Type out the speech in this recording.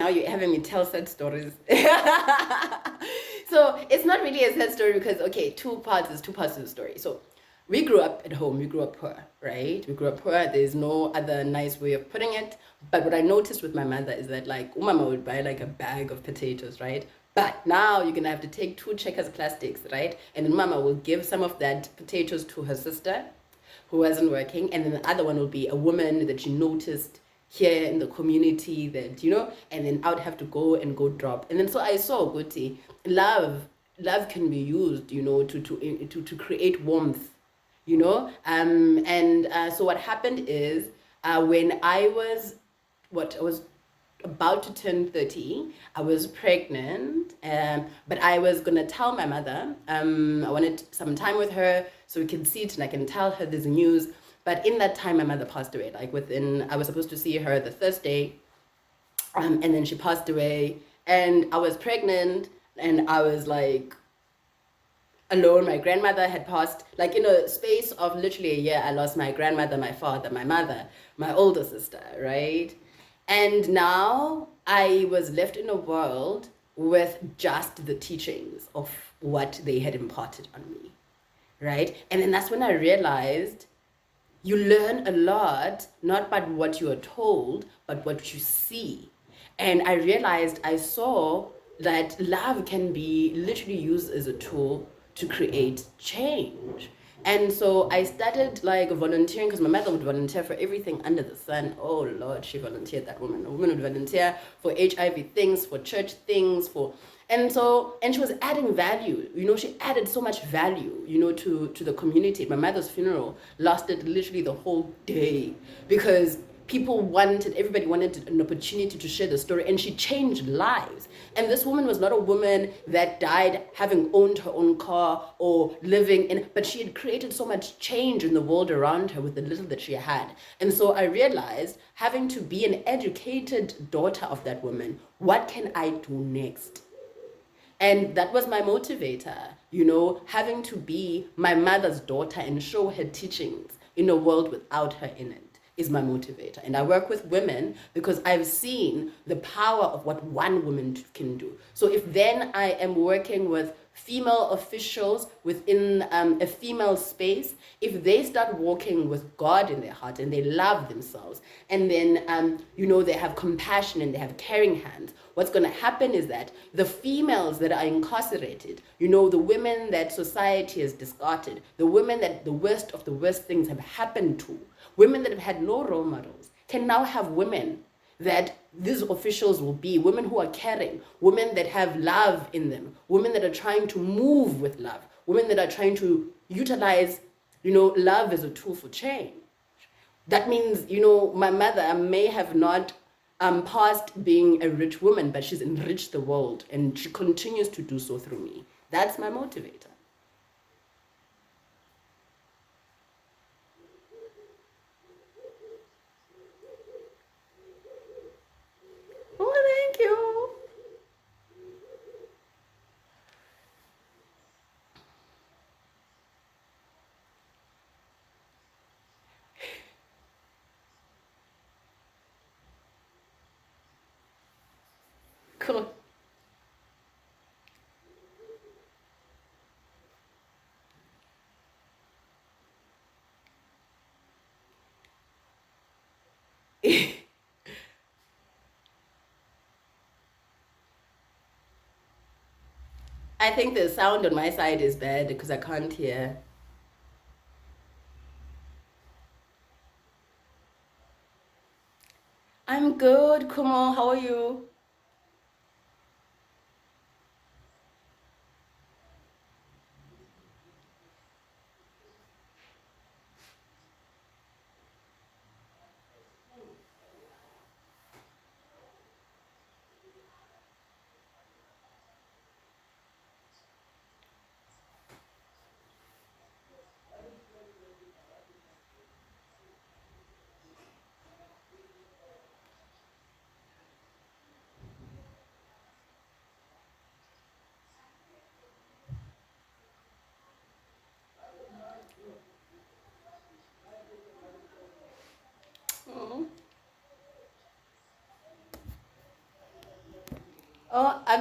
now you're having me tell sad stories. So it's not really a sad story because, okay, two parts to the story. So we grew up at home. We grew up poor, right? We grew up poor. There's no other nice way of putting it. But what I noticed with my mother is that, like, Umama would buy like a bag of potatoes, right? But now you're gonna have to take 2 checkers plastics, right? And then Mama will give some of that potatoes to her sister, who wasn't working, and then the other one will be a woman that she noticed here in the community that, and then I would have to go drop. And then so I saw Guti, love can be used, to create warmth, so what happened is, when I was about to turn 30, I was pregnant, but I was gonna tell my mother, I wanted some time with her so we can sit and I can tell her this news. But in that time, my mother passed away. Like I was supposed to see her the Thursday, and then she passed away, and I was pregnant, and I was like alone. My grandmother had passed. Like in a space of literally a year, I lost my grandmother, my father, my mother, my older sister, right? And now I was left in a world with just the teachings of what they had imparted on me, right? And then that's when I realized you learn a lot, not by what you are told, but what you see. And I realized, I saw that love can be literally used as a tool to create change. And so I started like volunteering, because my mother would volunteer for everything under the sun. Oh Lord, she volunteered, that woman. A woman would volunteer for HIV things, for church things, and she was adding value. She added so much value, to the community. My mother's funeral lasted literally the whole day because everybody wanted an opportunity to share the story, and she changed lives. And this woman was not a woman that died having owned her own car or but she had created so much change in the world around her with the little that she had. And so I realized, having to be an educated daughter of that woman, what can I do next? And that was my motivator, having to be my mother's daughter and show her teachings in a world without her in it is my motivator. And I work with women because I've seen the power of what one woman can do. So if then I am working with female officials within a female space, if they start walking with God in their heart and they love themselves, and then, they have compassion and they have caring hands, what's going to happen is that the females that are incarcerated, the women that society has discarded, the women that the worst of the worst things have happened to, women that have had no role models, can now have women that these officials will be, women who are caring, women that have love in them, women that are trying to move with love, women that are trying to utilize, love as a tool for change. That means, my mother may have not past being a rich woman, but she's enriched the world, and she continues to do so through me. That's my motivator. Oh, thank you. Cool. I think the sound on my side is bad because I can't hear. I'm good, Kumo. How are you? Oh, I'm